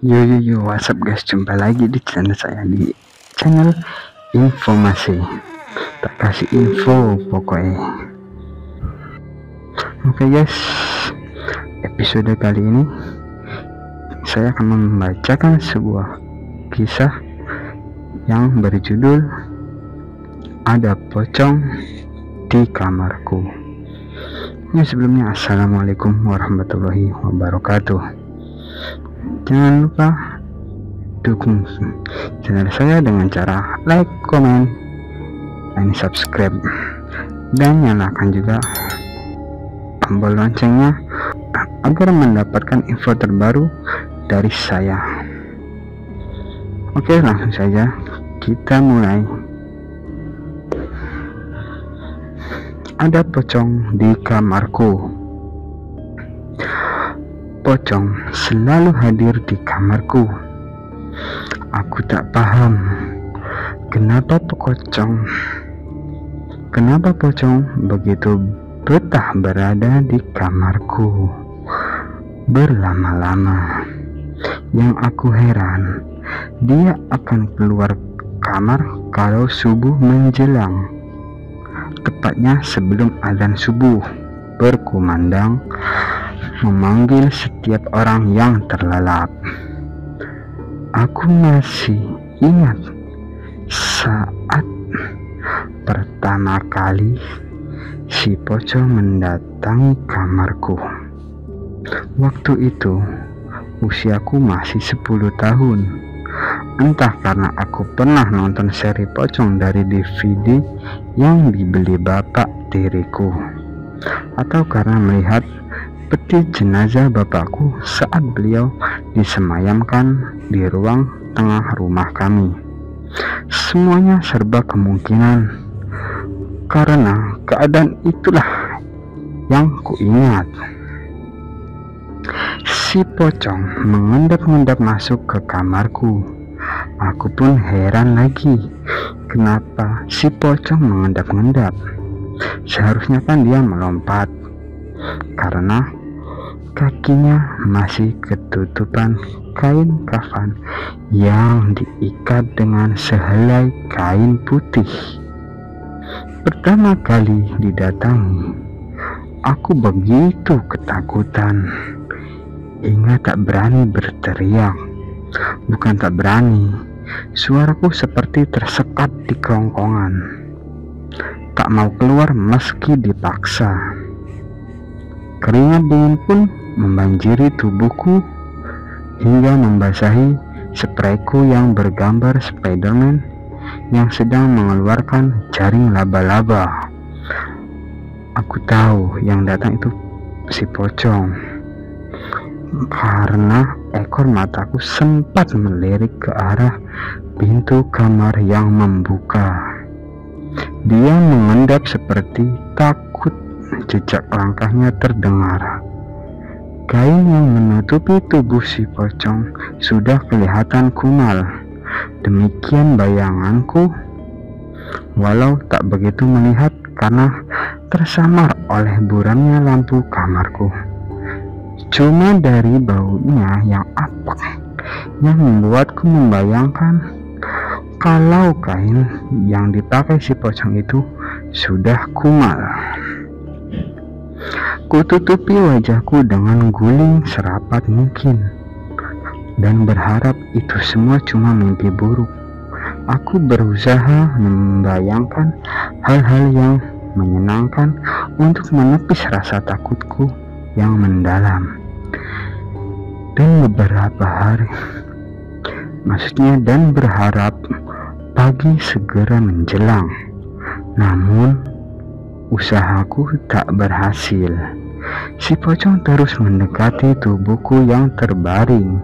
Yo, what's up guys, jumpa lagi di channel saya, di channel informasi. Tak kasih info pokoknya. Oke guys, episode kali ini saya akan membacakan sebuah kisah yang berjudul Ada Pocong di Kamarku. Sebelumnya, assalamualaikum warahmatullahi wabarakatuh. Jangan lupa dukung channel saya dengan cara like, comment, dan subscribe, dan nyalakan juga tombol loncengnya agar mendapatkan info terbaru dari saya. Oke, langsung saja kita mulai. Ada pocong di kamarku. Pocong selalu hadir di kamarku. Aku tak paham kenapa pocong begitu betah berada di kamarku berlama-lama. Yang aku heran, dia akan keluar kamar kalau subuh menjelang, tepatnya sebelum azan subuh berkumandang, memanggil setiap orang yang terlelap. Aku masih ingat saat pertama kali si pocong mendatangi kamarku. Waktu itu usiaku masih 10 tahun. Entah karena aku pernah nonton seri pocong dari DVD yang dibeli bapak tiriku, atau karena melihat peti jenazah bapakku saat beliau disemayamkan di ruang tengah rumah kami. Semuanya serba kemungkinan, karena keadaan itulah yang kuingat. Si pocong mengendap-endap masuk ke kamarku. Aku pun heran lagi, kenapa si pocong mengendap-endap? Seharusnya kan dia melompat, karena kakinya masih ketutupan kain kafan yang diikat dengan sehelai kain putih. Pertama kali didatangi, aku begitu ketakutan hingga tak berani berteriak. Bukan tak berani, suaraku seperti tersekat di kerongkongan. Tak mau keluar meski dipaksa. Keringat dingin pun membanjiri tubuhku hingga membasahi sprayku yang bergambar Spiderman yang sedang mengeluarkan jaring laba-laba. Aku tahu yang datang itu si pocong, karena ekor mataku sempat melirik ke arah pintu kamar yang membuka. Dia mengendap seperti takut jejak langkahnya terdengar. Kain yang menutupi tubuh si pocong sudah kelihatan kumal. Demikian bayanganku, walau tak begitu melihat karena tersamar oleh buramnya lampu kamarku. Cuma dari baunya yang apek yang membuatku membayangkan kalau kain yang dipakai si pocong itu sudah kumal. Kututupi wajahku dengan guling serapat mungkin dan berharap itu semua cuma mimpi buruk. Aku berusaha membayangkan hal-hal yang menyenangkan untuk menepis rasa takutku yang mendalam. Dan berharap pagi segera menjelang. Namun usahaku tak berhasil. Si pocong terus mendekati tubuhku yang terbaring.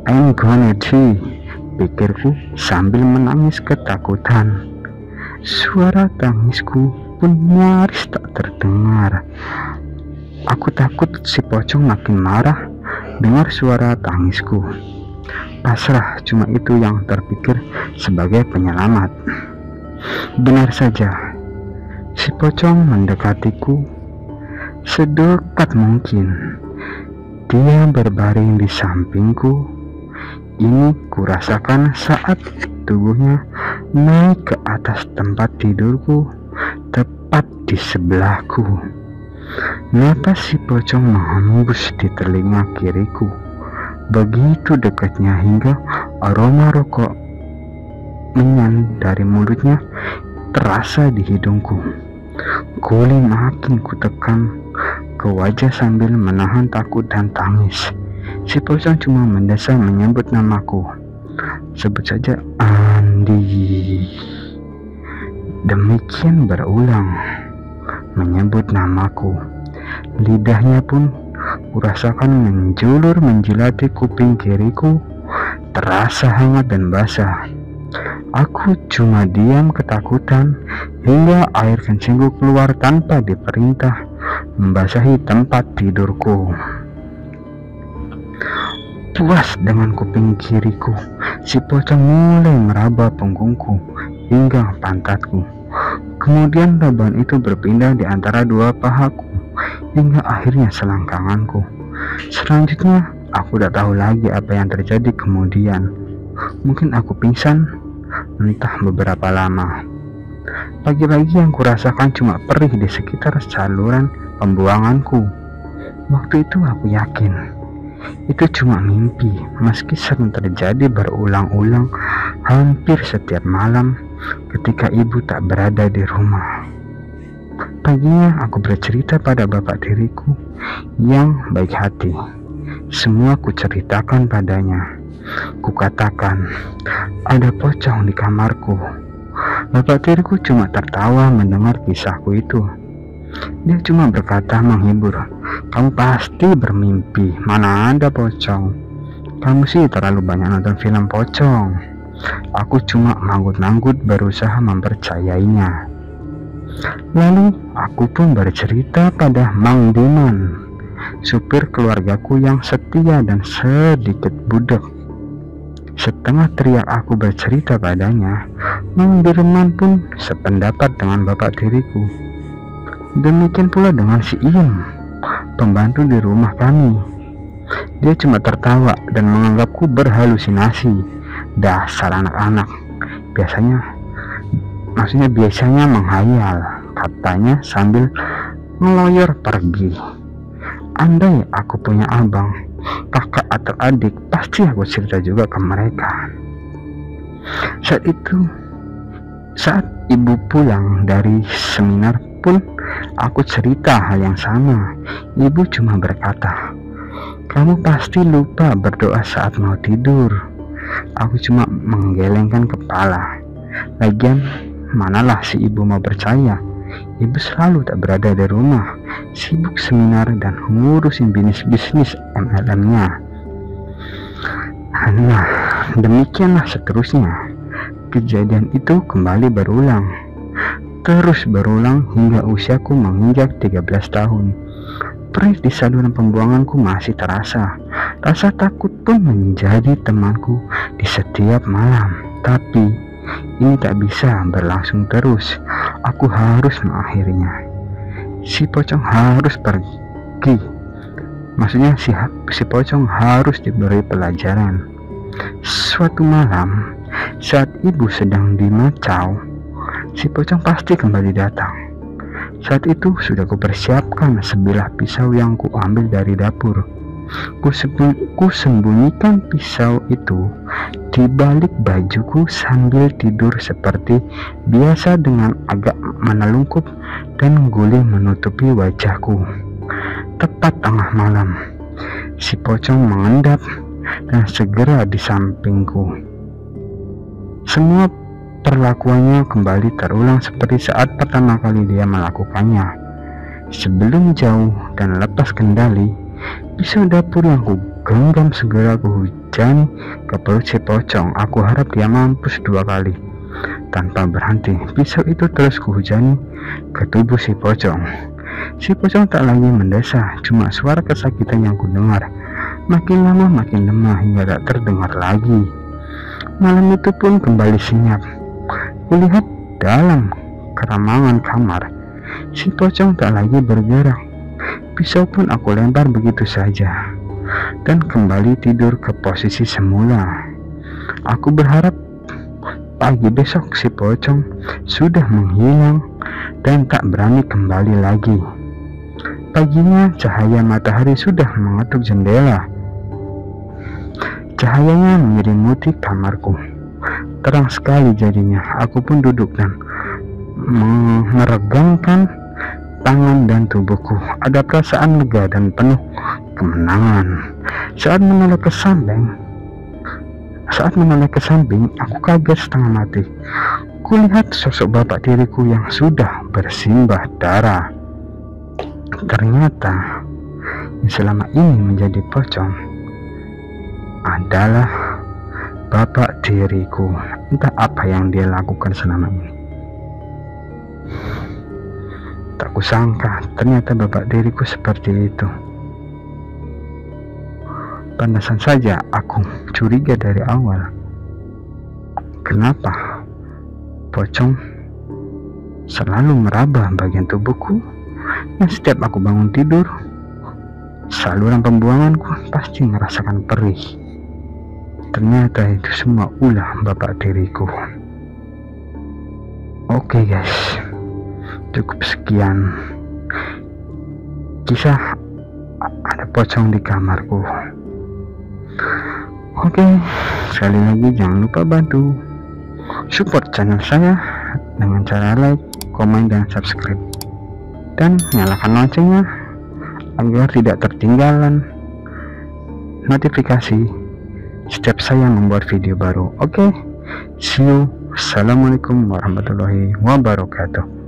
I'm gonna die, pikirku sambil menangis ketakutan. Suara tangisku pun nyaris tak terdengar. Aku takut si pocong makin marah dengar suara tangisku. Pasrah, cuma itu yang terpikir sebagai penyelamat. Benar saja, si pocong mendekatiku sedekat mungkin. Dia berbaring di sampingku ini kurasakan saat tubuhnya naik ke atas tempat tidurku, tepat di sebelahku. Napas si pocong menghembus di telinga kiriku, begitu dekatnya hingga aroma rokok menyan dari mulutnya terasa di hidungku. Guli makin kutekan ke wajah sambil menahan takut dan tangis. Si pocong cuma mendesah menyebut namaku. Sebut saja Andi. Demikian berulang menyebut namaku. Lidahnya pun kurasakan menjulur menjilati kuping kiriku, terasa hangat dan basah. Aku cuma diam ketakutan hingga air kencingku keluar tanpa diperintah, membasahi tempat tidurku. Puas dengan kuping kiriku, si pocong mulai meraba punggungku hingga pantatku. Kemudian raban itu berpindah di antara dua pahaku hingga akhirnya selangkanganku. Selanjutnya, aku tidak tahu lagi apa yang terjadi kemudian. Mungkin aku pingsan, entah beberapa lama. Pagi-pagi yang kurasakan cuma perih di sekitar saluran pembuanganku. Waktu itu aku yakin itu cuma mimpi, meski sering terjadi berulang-ulang hampir setiap malam ketika ibu tak berada di rumah. Paginya aku bercerita pada bapak tiriku yang baik hati. Semua kuceritakan padanya. Kukatakan ada pocong di kamarku. Bapak tiriku cuma tertawa mendengar kisahku itu. Dia cuma berkata menghibur, "Kamu pasti bermimpi, mana ada pocong. Kamu sih terlalu banyak nonton film pocong." Aku cuma manggut-manggut berusaha mempercayainya. Lalu aku pun bercerita pada Mang Diman, supir keluargaku yang setia dan sedikit budak. Setengah teriak aku bercerita padanya, Mang Dirman pun sependapat dengan bapak tiriku. Demikian pula dengan si Iem, pembantu di rumah kami. Dia cuma tertawa dan menganggapku berhalusinasi. Dasar anak-anak, biasanya menghayal, katanya sambil ngeloyor pergi. Andai aku punya abang, kakak atau adik, pasti aku cerita juga ke mereka. Saat ibu pulang dari seminar pun aku cerita hal yang sama. Ibu cuma berkata, "Kamu pasti lupa berdoa saat mau tidur." Aku cuma menggelengkan kepala. Lagian manalah si ibu mau percaya. Ibu selalu tak berada di rumah, sibuk seminar dan ngurusin bisnis MLM-nya. Nah, demikianlah seterusnya. Kejadian itu kembali berulang. Terus berulang hingga usiaku menginjak 13 tahun. Perih di saluran pembuanganku masih terasa. Rasa takut pun menjadi temanku di setiap malam. Tapi ini tak bisa berlangsung terus. Aku harus mengakhirinya. Si pocong harus pergi. Maksudnya si pocong harus diberi pelajaran. Suatu malam, saat ibu sedang di Macau, si pocong pasti kembali datang. Saat itu sudah kupersiapkan sebilah pisau yang kuambil dari dapur. Kusembunyikan pisau itu di balik bajuku sambil tidur seperti biasa dengan agak menelungkup dan guli menutupi wajahku. Tepat tengah malam, si pocong mengendap dan segera di sampingku. Semua perlakuannya kembali terulang seperti saat pertama kali dia melakukannya. Sebelum jauh dan lepas kendali, pisau dapur yang kugenggam segera kuhujani ke perut si pocong. Aku harap dia mampus 2 kali. Tanpa berhenti, pisau itu terus kuhujani ke tubuh si pocong. Si pocong tak lagi mendesah, cuma suara kesakitan yang kudengar. Makin lama makin lemah hingga tak terdengar lagi. Malam itu pun kembali senyap. Kulihat dalam keramangan kamar, si pocong tak lagi bergerak. Pisau pun aku lempar begitu saja. dan kembali tidur ke posisi semula. Aku berharap pagi besok si pocong sudah menghilang dan tak berani kembali lagi. Paginya cahaya matahari sudah mengetuk jendela. Cahayanya menyelimuti kamarku. Terang sekali jadinya. Aku pun duduk dan meregangkan tangan dan tubuhku. Ada perasaan lega dan penuh kemenangan. Saat menoleh ke samping, aku kaget setengah mati. Kulihat sosok bapak tiriku yang sudah bersimbah darah. Ternyata yang selama ini menjadi pocong adalah bapak tiriku. Entah apa yang dia lakukan selama ini. Tak kusangka ternyata bapak tiriku seperti itu. Pantasan saja aku curiga dari awal. Kenapa pocong selalu meraba bagian tubuhku yang setiap aku bangun tidur, saluran pembuanganku pasti merasakan perih. Ternyata itu semua ulah bapak tiriku. Oke guys, cukup sekian kisah ada pocong di kamarku. Oke, sekali lagi jangan lupa bantu support channel saya dengan cara like, komen, dan subscribe, dan nyalakan loncengnya agar tidak ketinggalan notifikasi setiap saya membuat video baru. Oke, see you. Assalamualaikum warahmatullahi wabarakatuh.